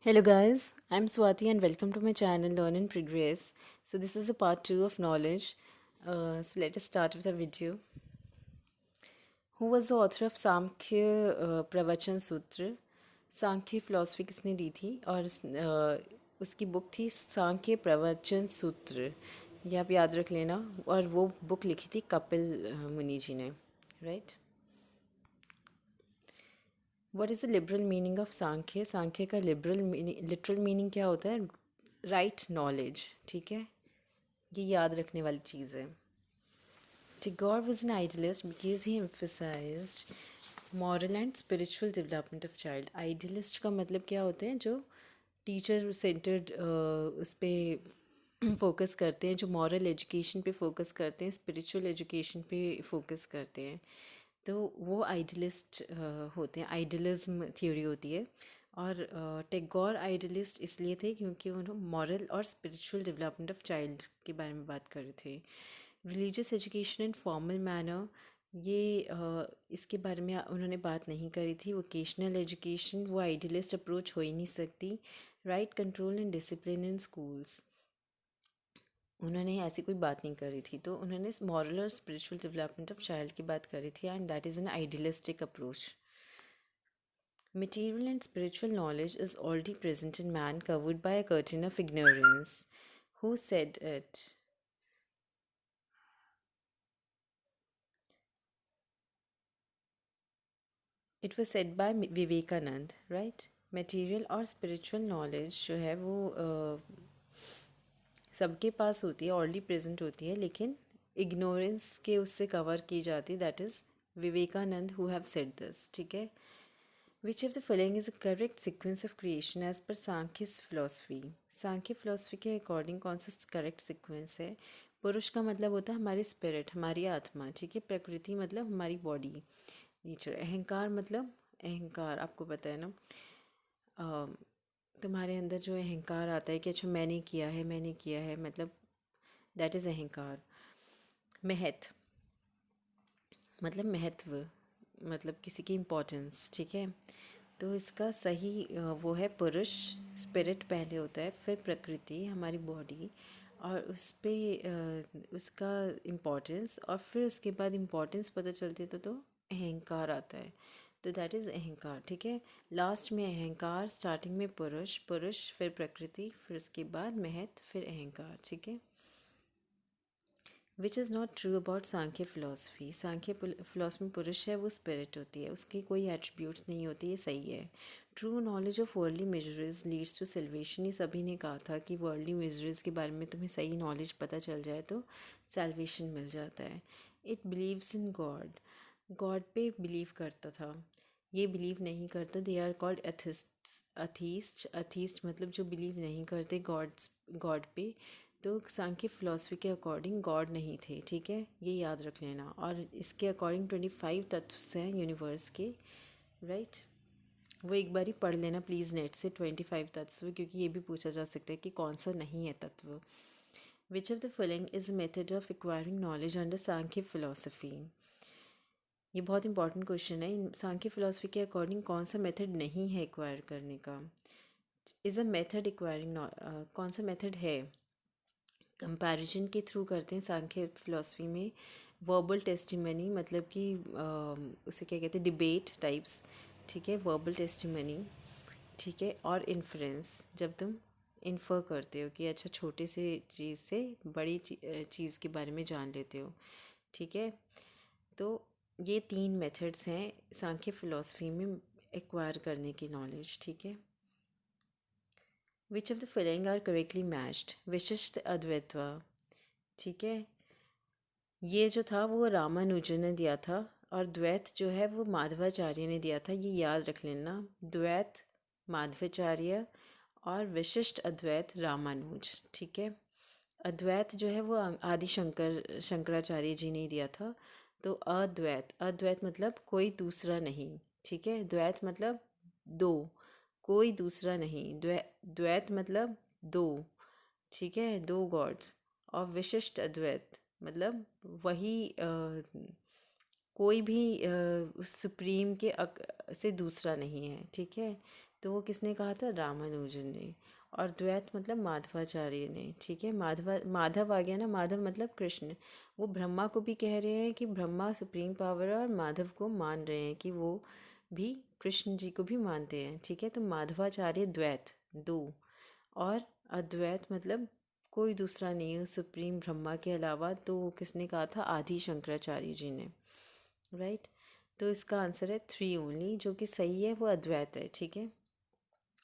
Hello guys, I'm Swati and welcome to my channel Learn and Progress. So this is a part 2 of knowledge. So let us start with a video. Who was the author of सांख्य प्रवचन सूत्र? सांख्य philosophy किसने दी थी और उसकी book थी सांख्य प्रवचन सूत्र। ये आप याद रख लेना। और वो बुक लिखी थी कपिल मुनि जी ने, right. What is the liberal meaning of Sankhya? Sankhya का लिटरल मीनिंग क्या होता है? राइट नॉलेज, ठीक है। ये याद रखने वाली चीज़ है। Tagore was an idealist because he emphasized moral and spiritual development of child. Idealist का मतलब क्या होते हैं? जो टीचर सेंटर्ड उस पर फोकस करते हैं, जो मॉरल एजुकेशन पे फोकस करते हैं, स्पिरिचुअल एजुकेशन पे फोकस करते हैं, तो वो आइडियलिस्ट होते हैं। आइडियलिज्म थ्योरी होती है। और टैगोर आइडियलिस्ट इसलिए थे क्योंकि उन्होंने मॉरल और स्पिरिचुअल डेवलपमेंट ऑफ चाइल्ड के बारे में बात कर रहे थे। Religious education in formal manner, ये इसके बारे में उन्होंने बात नहीं करी थी। वोकेशनल एजुकेशन, वो आइडियलिस्ट अप्रोच हो ही नहीं सकती। Right control and discipline in schools, उन्होंने ऐसी कोई बात नहीं करी थी। तो उन्होंने मॉरल और स्पिरिचुअल डेवलपमेंट ऑफ चाइल्ड की बात करी थी, and that is an idealistic approach. Material and spiritual knowledge is already present in man, covered by a curtain of ignorance. Who said it? It was said by Vivekananda, right. Material और spiritual knowledge जो है वो सबके पास होती है, already present होती है, लेकिन इग्नोरेंस के उससे कवर की जाती है। That is Vivekananda who have said this, ठीक है। Which of the following is a correct sequence of creation as per Sankhya philosophy? Sankhya philosophy के अकॉर्डिंग कौन सा करेक्ट सीक्वेंस है? पुरुष का मतलब होता है हमारी स्पिरिट, हमारी आत्मा, ठीक है। प्रकृति मतलब हमारी बॉडी, नेचर। अहंकार मतलब अहंकार, आपको पता है ना, तुम्हारे अंदर जो अहंकार आता है कि अच्छा मैंने किया है, मैंने किया है, मतलब दैट इज़ अहंकार। महत मतलब महत्व, मतलब किसी की इम्पोर्टेंस, ठीक है। तो इसका सही वो है पुरुष, स्पिरिट पहले होता है, फिर प्रकृति हमारी बॉडी, और उस पे उसका इम्पोर्टेंस, और फिर उसके बाद इम्पोर्टेंस पता चलती है तो अहंकार आता है। तो दैट इज़ अहंकार, ठीक है। लास्ट में अहंकार, स्टार्टिंग में पुरुष, पुरुष फिर प्रकृति, फिर उसके बाद महत, फिर अहंकार, ठीक है। Which is not true about Sankhya philosophy? Sankhya philosophy में पुरुष है वो स्पिरिट होती है, उसकी कोई एट्रीब्यूट्स नहीं होती, ये सही है। True knowledge of worldly measures leads to salvation, ये सभी ने कहा था कि वर्ल्डली मेजर्स के बारे में तुम्हें सही नॉलेज पता चल जाए तो सेल्वेशन मिल जाता है। It believes in God, God पे बिलीव करता था। ये बिलीव नहीं करता, they are called atheists. Atheist, atheist मतलब जो बिलीव नहीं करते गॉड्स, गॉड पे। तो सांख्य फिलॉसफी के अकॉर्डिंग गॉड नहीं थे, ठीक है, ये याद रख लेना। और इसके अकॉर्डिंग 25 तत्व हैं यूनिवर्स के, राइट। वो एक बार ही पढ़ लेना प्लीज़ नेट से, 25 तत्व, क्योंकि ये भी पूछा जा सकता है कि कौन सा नहीं है तत्व। विच of the following is method of acquiring knowledge under Sankhya philosophy? ये बहुत इंपॉर्टेंट क्वेश्चन है। सांख्य फिलॉसफी के अकॉर्डिंग कौन सा मेथड नहीं है एक्वायर करने का? इज़ अ मेथड एक्वायरिंग, कौन सा मेथड है? कंपैरिजन के थ्रू करते हैं सांख्य फिलॉसफी में। वर्बल टेस्टिमनी मतलब कि उसे क्या कहते हैं, डिबेट टाइप्स, ठीक है, वर्बल टेस्टिमनी, ठीक है। और इन्फ्रेंस, जब तुम इन्फर करते हो कि अच्छा छोटे से चीज़ से बड़ी चीज़ के बारे में जान लेते हो, ठीक है। तो ये 3 मेथड्स हैं सांख्य फिलॉसफी में एक्वायर करने की नॉलेज, ठीक है। Which of the following are correctly matched? Vishishta Advaita, ठीक है, ये जो था वो रामानुजन ने दिया था, और द्वैत जो है वो माधवाचार्य ने दिया था, ये याद रख लेना। द्वैत माधवाचार्य और विशिष्ट अद्वैत रामानुज, ठीक है। अद्वैत जो है वो आदि शंकराचार्य जी ने दिया था। तो अद्वैत, अद्वैत मतलब कोई दूसरा नहीं, ठीक है। द्वैत मतलब दो, कोई दूसरा नहीं। द्वैत मतलब दो, ठीक है, दो गॉड्स। और विशिष्ट अद्वैत मतलब वही कोई भी उस सुप्रीम के से दूसरा नहीं है, ठीक है। तो वो किसने कहा था? रामानुजन ने। और द्वैत मतलब माधवाचार्य ने। ठीक है, माधव आ गया ना, माधव मतलब कृष्ण। वो ब्रह्मा को भी कह रहे हैं कि ब्रह्मा सुप्रीम पावर है, और माधव को मान रहे हैं कि वो भी कृष्ण जी को भी मानते हैं। ठीक है, तो माधवाचार्य द्वैत दो, और अद्वैत मतलब कोई दूसरा नहीं है सुप्रीम ब्रह्मा के अलावा। तो वो किसने कहा था? आदि शंकराचार्य जी ने। राइट, तो इसका आंसर है 3 ओनली, जो कि सही है, वो अद्वैत है। ठीक है,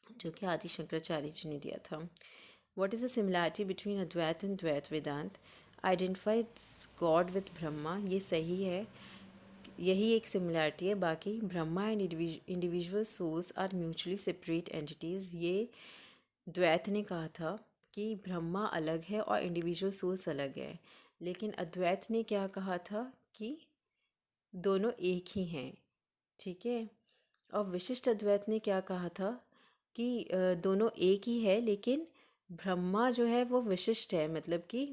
जो कि आदि शंकराचार्य जी ने दिया था। What is the similarity between Advaita and Dvaita Vedanta? Identifies God with Brahma, ये सही है, यही एक सिमिलैरिटी है। बाकी Brahma and individual souls are mutually separate entities, ये द्वैत ने कहा था कि ब्रह्मा अलग है और इंडिविजुअल सोल्स अलग है। लेकिन अद्वैत ने क्या कहा था? कि दोनों एक ही हैं। ठीक है, और विशिष्ट अद्वैत ने क्या कहा था? कि दोनों एक ही है, लेकिन ब्रह्मा जो है वो विशिष्ट है, मतलब कि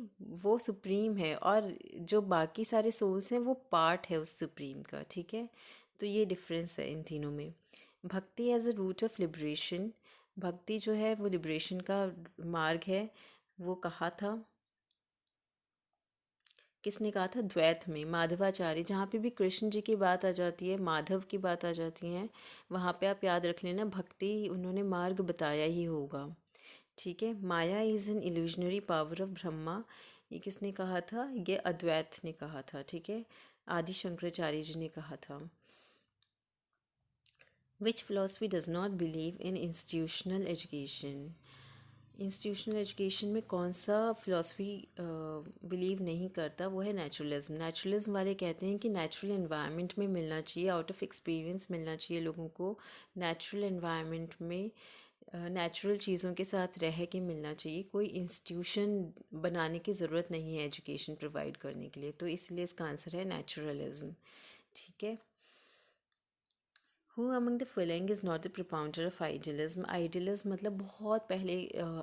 वो सुप्रीम है, और जो बाकी सारे सोल्स हैं वो पार्ट है उस सुप्रीम का। ठीक है, तो ये डिफरेंस है इन तीनों में। Bhakti as a route of liberation, bhakti जो है वो लिबरेशन का मार्ग है, वो कहा था, किसने कहा था? द्वैत में माधवाचार्य। जहाँ पे भी कृष्ण जी की बात आ जाती है, माधव की बात आ जाती है, वहाँ पे आप याद रख लेना भक्ति उन्होंने मार्ग बताया ही होगा। ठीक है, maya is an illusionary power of Brahma, ये किसने कहा था? ये अद्वैत ने कहा था। ठीक है, आदि शंकराचार्य जी ने कहा था। Which philosophy does not believe in institutional education? Institutional education में कौन सा फ़िलासफ़ी बिलीव नहीं करता? वो है नेचुरलिज्म। नेचुरलिज्म वाले कहते हैं कि नेचुरल एनवायरनमेंट में मिलना चाहिए, आउट ऑफ एक्सपीरियंस मिलना चाहिए लोगों को, नेचुरल एनवायरनमेंट में नेचुरल चीज़ों के साथ रह के मिलना चाहिए, कोई इंस्टीट्यूशन बनाने की ज़रूरत नहीं है एजुकेशन प्रोवाइड करने के लिए। तो इसलिए इसका आंसर है नेचुरलिज्म। ठीक है, who among the following is not the propounder of idealism? Idealism मतलब बहुत पहले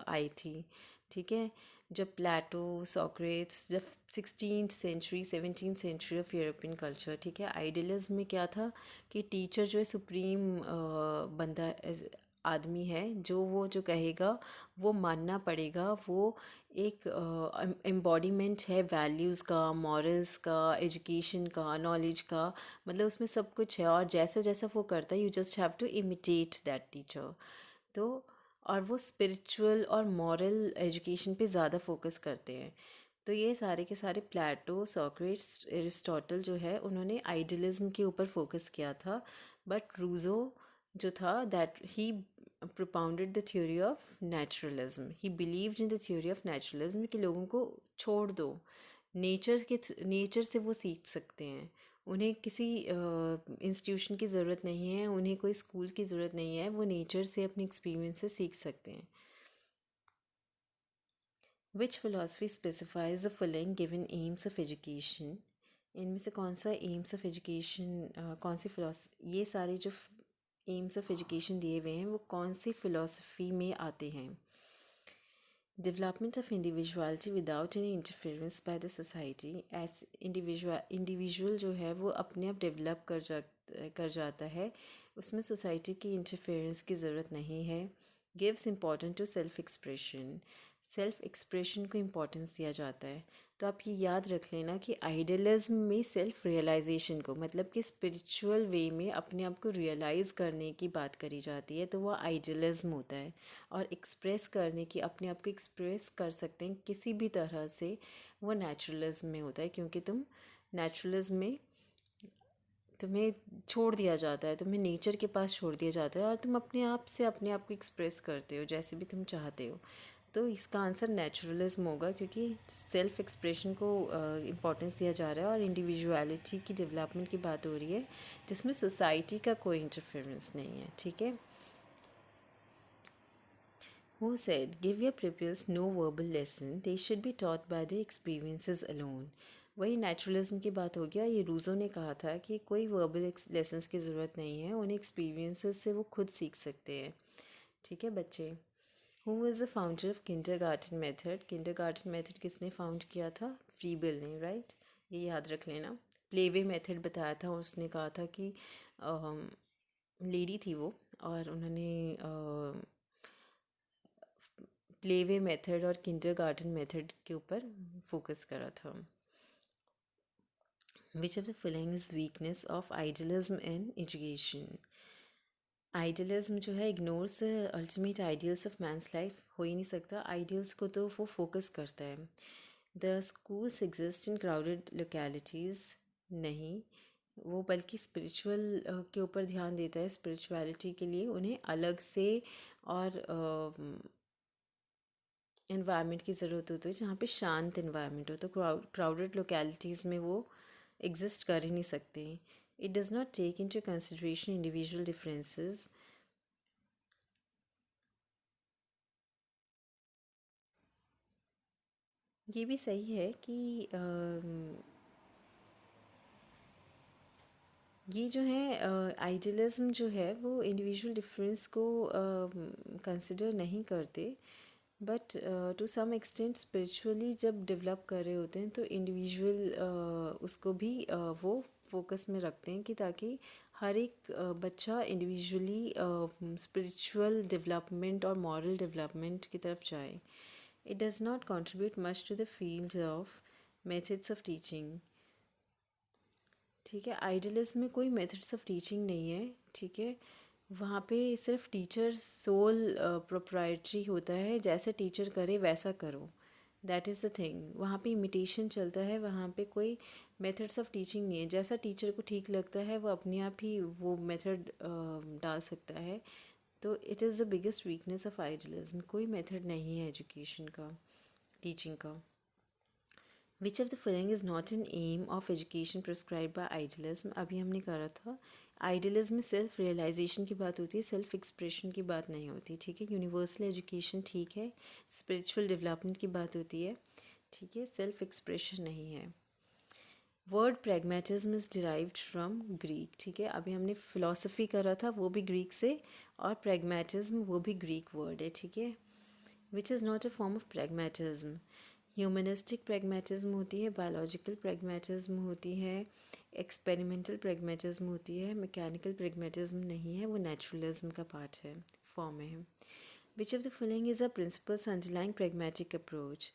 आई थी। ठीक है, जब प्लेटो, सोक्रेट्स, जब 16th century 17th century of European culture. ठीक है, आइडियलिज्म में क्या था कि टीचर जो है सुप्रीम बंदा आदमी है, जो वो जो कहेगा वो मानना पड़ेगा, वो एक एम्बॉडीमेंट है वैल्यूज़ का, मॉरल्स का, एजुकेशन का, नॉलेज का, मतलब उसमें सब कुछ है, और जैसा जैसा वो करता है you just have to imitate that teacher. तो और वो स्पिरिचुअल और मॉरल एजुकेशन पे ज़्यादा फोकस करते हैं। तो ये सारे के सारे प्लेटो, सोक्रेट्स, एरिस्टोटल जो है उन्होंने आइडियलिज्म के ऊपर फोकस किया था। बट रूजो जो था that he propounded the theory of naturalism. He believed in the theory of naturalism कि लोगों को छोड़ दो, नेचर से वो सीख सकते हैं, उन्हें किसी इंस्टीट्यूशन की ज़रूरत नहीं है, उन्हें कोई स्कूल की ज़रूरत नहीं है, वो नेचर से अपने एक्सपीरियंस से सीख सकते हैं। Which philosophy specifies the following given aims of education? इनमें से कौन सा एम्स ऑफ एजुकेशन, कौन सी फिलोसफी, ये सारे जो एम्स ऑफ एजुकेशन दिए हुए हैं वो कौन सी फ़िलासफ़ी में आते हैं? Development of individuality without any interference by the society. As individual जो है वो अपने आप डेवलप कर जाता है, उसमें सोसाइटी की इंटरफेरेंस की ज़रूरत नहीं है। Gives important to self expression को इम्पोर्टेंस दिया जाता है। तो आप ये याद रख लेना कि आइडियलिज्म में सेल्फ रियलाइजेशन को, मतलब कि स्पिरिचुअल वे में अपने आप को रियलाइज़ करने की बात करी जाती है, तो वो आइडियलिज्म होता है। और एक्सप्रेस करने की, अपने आप को एक्सप्रेस कर सकते हैं किसी भी तरह से, वो नेचुरलिज्म में होता है, क्योंकि तुम नेचुरलिज्म में तुम्हें छोड़ दिया जाता है, तुम्हें नेचर के पास छोड़ दिया जाता है, और तुम अपने आप से अपने आप को एक्सप्रेस करते हो जैसे भी तुम चाहते हो। तो इसका आंसर नेचुरलिज्म होगा, क्योंकि सेल्फ एक्सप्रेशन को इम्पोर्टेंस दिया जा रहा है और इंडिविजुअलिटी की डेवलपमेंट की बात हो रही है, जिसमें सोसाइटी का कोई इंटरफेरेंस नहीं है। ठीक है, Who said, give your pupils no verbal lesson, they should be taught by their experiences alone? वही नेचुरलिज्म की बात हो गया। ये रूज़ो ने कहा था कि कोई वर्बल लेसन्स की ज़रूरत नहीं है, उन्हें एक्सपीरियंसेस से वो खुद सीख सकते हैं। ठीक है बच्चे। Who is the founder of kindergarten method? Kindergarten method किसने फाउंड किया था? फ्रीबिल ने, राइट, ये याद रख लेना। प्लेवे मेथड बताया था, उसने कहा था कि लेडी थी वो, और उन्होंने प्ले वे मेथड और किंडरगार्टन मेथड के ऊपर फोकस करा था। विच of the following is weakness of idealism in education? Idealism जो है ignores ultimate ideals of man's life. हो ही नहीं सकता, आइडियल्स को तो वो फोकस करता है। The schools exist in crowded localities, नहीं, वो बल्कि स्पिरिचुअल के ऊपर ध्यान देता है। स्पिरिचुअलिटी के लिए उन्हें अलग से और इन्वायरमेंट की ज़रूरत होती है जहाँ पे शांत इन्वायरमेंट हो। तो क्राउडेड लोकेलिटीज़ में वो एग्जिस्ट कर ही नहीं सकते। It does not take into consideration individual differences. ये भी सही है कि ये जो है आइडियलिज्म जो है वो इंडिविजुअल डिफरेंस को कंसिडर नहीं करते, but to some extent spiritually जब डेवलप कर रहे होते हैं तो इंडिविजुअल उसको भी वो फोकस में रखते हैं कि ताकि हर एक बच्चा इंडिविजुअली स्पिरिचुअल डेवलपमेंट और मॉरल डेवलपमेंट की तरफ जाए। It does not contribute much to the field of methods of teaching. ठीक है, आइडियलिज्म में कोई मेथड्स ऑफ टीचिंग नहीं है। ठीक है, वहाँ पे सिर्फ टीचर सोल प्रोप्राइटरी होता है, जैसे टीचर करे वैसा करो, दैट इज़ द थिंग। वहाँ पे इमिटेशन चलता है, वहाँ पे कोई मेथड्स ऑफ टीचिंग नहीं है। जैसा टीचर को ठीक लगता है वो अपने आप ही वो मेथड डाल सकता है। तो it is the biggest weakness of idealism. कोई मेथड नहीं है एजुकेशन का, टीचिंग का। Which of the following is not an aim of education prescribe by idealism? अभी हमने करा था, आइडियलिज्म में सेल्फ रियलाइजेशन की बात होती है, सेल्फ एक्सप्रेशन की बात नहीं होती। ठीक है, यूनिवर्सल एजुकेशन ठीक है, स्पिरिचुअल डेवलपमेंट की बात होती है। ठीक है, सेल्फ एक्सप्रेशन नहीं है। Word pragmatism is derived from Greek. ठीक है, अभी हमने फिलॉसफी करा था, वो भी ग्रीक से, और प्रैग्मेटिज्म वो भी ग्रीक वर्ड है। ठीक है, which is not a form of pragmatism? Humanistic pragmatism होती है, बायोलॉजिकल प्रैग्मेटिज्म होती है, एक्सपेरिमेंटल प्रैग्मेटिज्म होती है, मैकेनिकल प्रैग्मेटिज्म नहीं है, वो नेचुरलिज्म का पार्ट है, फॉर्म है। Which of the following is a principles underlying pragmatic approach?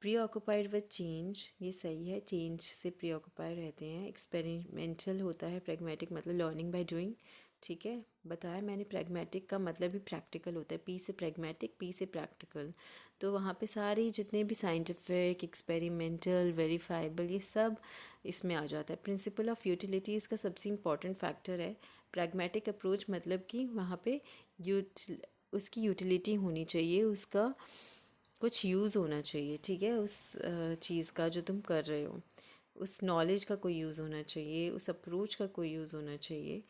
Pre occupied with change, ये सही है, चेंज से प्री ऑक्यूपाइड रहते हैं। एक्सपेरिमेंटल होता है प्रैग्मेटिक, मतलब लर्निंग बाय डूइंग। ठीक है, बताया मैंने, प्रैग्मेटिक का मतलब भी प्रैक्टिकल होता है, पी से प्रैग्मेटिक, पी से प्रैक्टिकल। तो वहाँ पे सारी जितने भी साइंटिफिक, एक्सपेरिमेंटल, वेरीफाइबल, ये सब इसमें आ जाता है। प्रिंसिपल ऑफ यूटिलिटीज़ का सबसे इम्पॉर्टेंट फैक्टर है प्रैग्मेटिक अप्रोच, मतलब कि वहाँ पे उसकी यूटिलिटी होनी चाहिए, उसका कुछ यूज़ होना चाहिए। ठीक है, उस चीज़ का जो तुम कर रहे हो, उस नॉलेज का कोई यूज़ होना चाहिए, उस अप्रोच का कोई यूज़ होना चाहिए।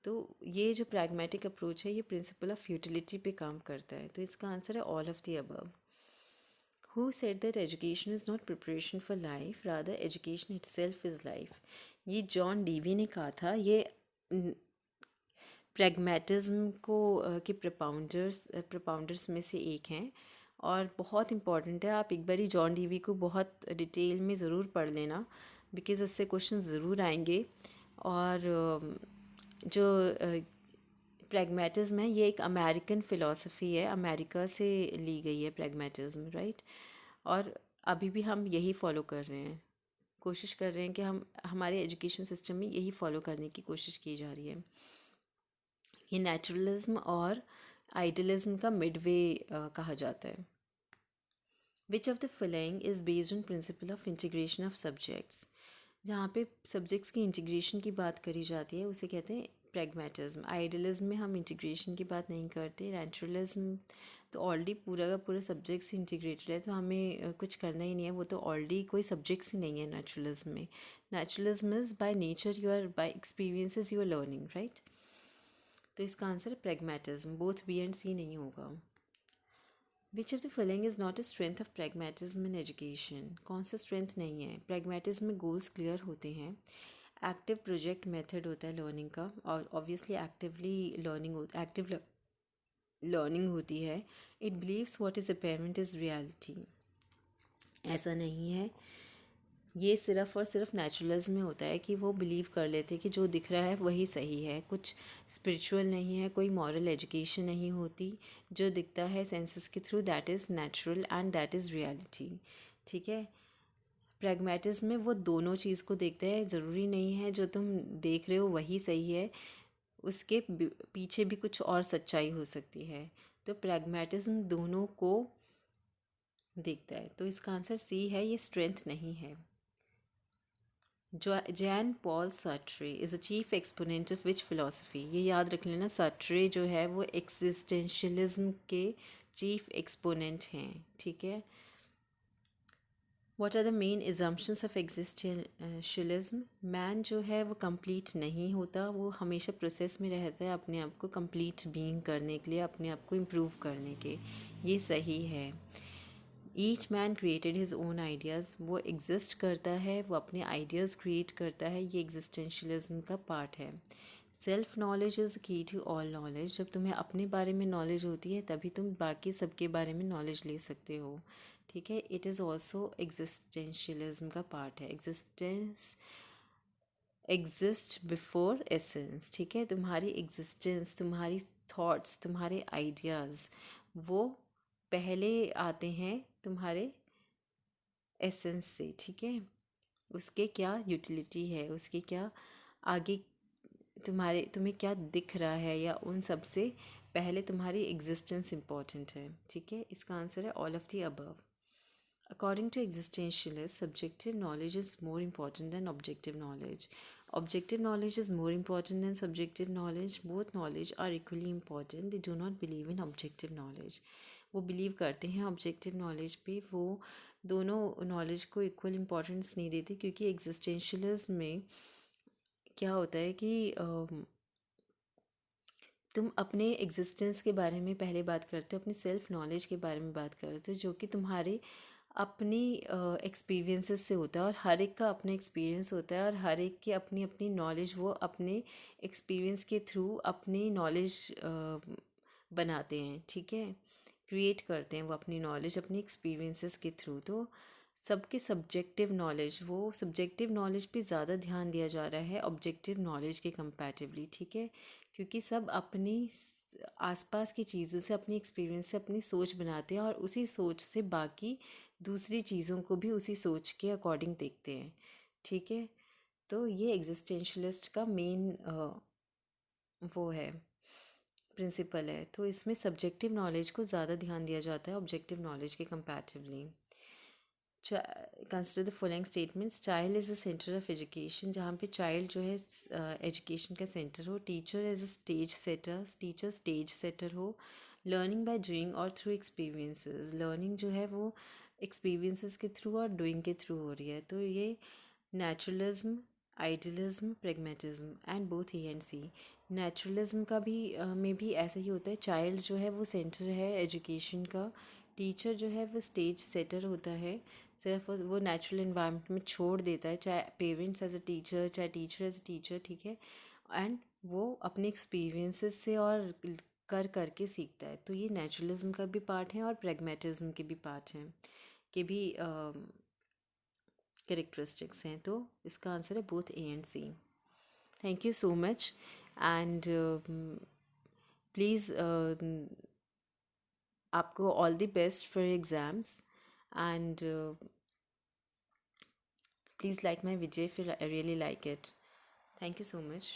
तो ये जो प्रैग्मेटिक अप्रोच है ये प्रिंसिपल ऑफ यूटिलिटी पे काम करता है। तो इसका आंसर है all of the above. Who said that education is not preparation for life, rather education itself is life? ये जॉन डीवी ने कहा था। ये प्रैग्मेटिज्म को के प्रपाउंडर्स में से एक हैं, और बहुत इम्पॉर्टेंट है। आप एक बारी जॉन डीवी को बहुत डिटेल में ज़रूर पढ़ लेना, बिकॉज़ इससे क्वेश्चन ज़रूर आएंगे। और जो प्रैग्मेटिज्म है ये एक अमेरिकन फ़िलॉसफ़ी है, अमेरिका से ली गई है प्रैग्मेटिज्म, राइट। और अभी भी हम यही फॉलो कर रहे हैं, कोशिश कर रहे हैं कि हम हमारे एजुकेशन सिस्टम में यही फॉलो करने की कोशिश की जा रही है। ये नेचुरलिज्म और आइडियलिज्म का मिडवे कहा जाता है। Which of the following is based on principle of integration of subjects? जहाँ पे सब्जेक्ट्स की इंटीग्रेशन की बात करी जाती है उसे कहते हैं प्रैग्मेटिज्म। आइडियलिज्म में हम इंटीग्रेशन की बात नहीं करते। नेचुरलिज्म तो ऑलरेडी पूरा का पूरा सब्जेक्ट्स इंटीग्रेटेड है, तो हमें कुछ करना ही नहीं है, वो तो ऑलरेडी कोई सब्जेक्ट्स ही नहीं है नेचुरलिज्म में। Naturalism is by nature, you are by experiences you are learning, right. तो इसका आंसर है pragmatism, both B and C नहीं होगा। Which of the following is not a strength of pragmatism in education? कौन सा strength नहीं है? Pragmatism में गोल्स क्लियर होते हैं, एक्टिव प्रोजेक्ट मेथड होता है लर्निंग का, और ऑब्वियसली एक्टिव लर्निंग होती है। It beliefs what is apparent is reality, ऐसा नहीं है। ये सिर्फ़ और सिर्फ नेचुरलिज्म में होता है कि वो बिलीव कर लेते हैं कि जो दिख रहा है वही सही है, कुछ स्पिरिचुअल नहीं है, कोई मॉरल एजुकेशन नहीं होती। जो दिखता है सेंसेस के through that is natural and that is reality. ठीक है। प्रैग्मेटिज्म में वो दोनों चीज़ को देखते हैं, ज़रूरी नहीं है जो तुम देख रहे हो वही सही है, उसके पीछे भी कुछ और सच्चाई हो सकती है। तो प्रैग्मेटिज्म दोनों को देखता है। तो इसका आंसर सी है, ये स्ट्रेंथ नहीं है। जो Jean Paul Sartre is a chief exponent of which philosophy? ये याद रख लेना, सार्ट्रे जो है वो एक्सिस्टेंशियलिज्म के चीफ एक्सपोनेंट हैं। ठीक है। What are the main assumptions of existentialism? Man जो है वो कंप्लीट नहीं होता, वो हमेशा प्रोसेस में रहता है अपने आप को कंप्लीट बीइंग करने के लिए, अपने आप को इम्प्रूव करने के। ये सही है। Each man created his own ideas, वो एग्जिस्ट करता है, वो अपने आइडियाज़ क्रिएट करता है, ये एग्जिस्टेंशलिज्म का पार्ट है। सेल्फ नॉलेज इज़ की टू ऑल नॉलेज, जब तुम्हें अपने बारे में नॉलेज होती है तभी तुम बाकी सबके बारे में नॉलेज ले सकते हो। ठीक है। इट इज़ ऑल्सो एग्जिस्टेंशलिज्म का पार्ट है। Existence exist before essence. ठीक है। तुम्हारी एग्जिस्टेंस, तुम्हारी थॉट्स, तुम्हारे आइडियाज़ वो पहले आते हैं तुम्हारे एसेंस से। ठीक है। उसके क्या यूटिलिटी है, उसके क्या आगे तुम्हें क्या दिख रहा है, या उन सब से पहले तुम्हारी एग्जिस्टेंस इम्पॉर्टेंट है। ठीक है। इसका आंसर है all of the above. According to existentialists, subjective knowledge is more important than objective knowledge. Objective knowledge is more important than subjective knowledge. Both knowledge are equally important. They do not believe in objective knowledge. वो believe करते हैं objective knowledge पे, वो दोनों knowledge को equal importance नहीं देते, क्योंकि एग्जिस्टेंशलिज्म में क्या होता है कि तुम अपने एग्जिस्टेंस के बारे में पहले बात करते हो, अपनी सेल्फ नॉलेज के बारे में बात करते हो, जो कि तुम्हारे अपनी एक्सपीरियंसेस से होता है, और हर एक का अपना एक्सपीरियंस होता है, और हर एक की अपनी अपनी नॉलेज वो अपने एक्सपीरियंस के थ्रू अपनी नॉलेज बनाते हैं। ठीक है। क्रिएट करते हैं वो अपनी नॉलेज अपनी एक्सपीरियंसेस के थ्रू। तो सबके सब्जेक्टिव नॉलेज, वो सब्जेक्टिव नॉलेज पे ज़्यादा ध्यान दिया जा रहा है ऑब्जेक्टिव नॉलेज के कंपैरेटिवली। ठीक है। क्योंकि सब अपनी आसपास की चीज़ों से, अपनी एक्सपीरियंस से अपनी सोच बनाते हैं, और उसी सोच से बाकी दूसरी चीज़ों को भी उसी सोच के अकॉर्डिंग देखते हैं। ठीक है। तो ये एग्जिस्टेंशलिस्ट का मेन वो है, प्रिंसिपल है। तो इसमें सब्जेक्टिव नॉलेज को ज़्यादा ध्यान दिया जाता है ऑब्जेक्टिव नॉलेज के comparatively. Consider the following statements. Child is the centre of education, जहाँ पे चाइल्ड जो है एजुकेशन का सेंटर हो। Teacher is a stage setter, teacher stage setter हो। लर्निंग बाय डूइंग और थ्रू एक्सपीरियंसेस, लर्निंग जो है वो एक्सपीरियंसेस के थ्रू और डूइंग के थ्रू हो रही है। तो ये naturalism, idealism, pragmatism and both A and C. Naturalism का भी में भी ऐसा ही होता है। चाइल्ड जो है वो सेंटर है एजुकेशन का। टीचर जो है वो स्टेज सेटर होता है, सिर्फ वो नेचुरल इन्वायरमेंट में छोड़ देता है, चाहे पेरेंट्स एज अ टीचर, चाहे टीचर एज अ टीचर। ठीक है। एंड वो अपने एक्सपीरियंसेस से और कर करके सीखता है। तो ये नेचुरलिज्म का भी पार्ट है और प्रेगमेटिज्म के भी पार्ट हैं, के भी कैरेक्टरिस्टिक्स हैं। तो इसका आंसर है both A and C. Thank you so much, and please आपको all the best for exams, and please like my video if you really like it. Thank you so much.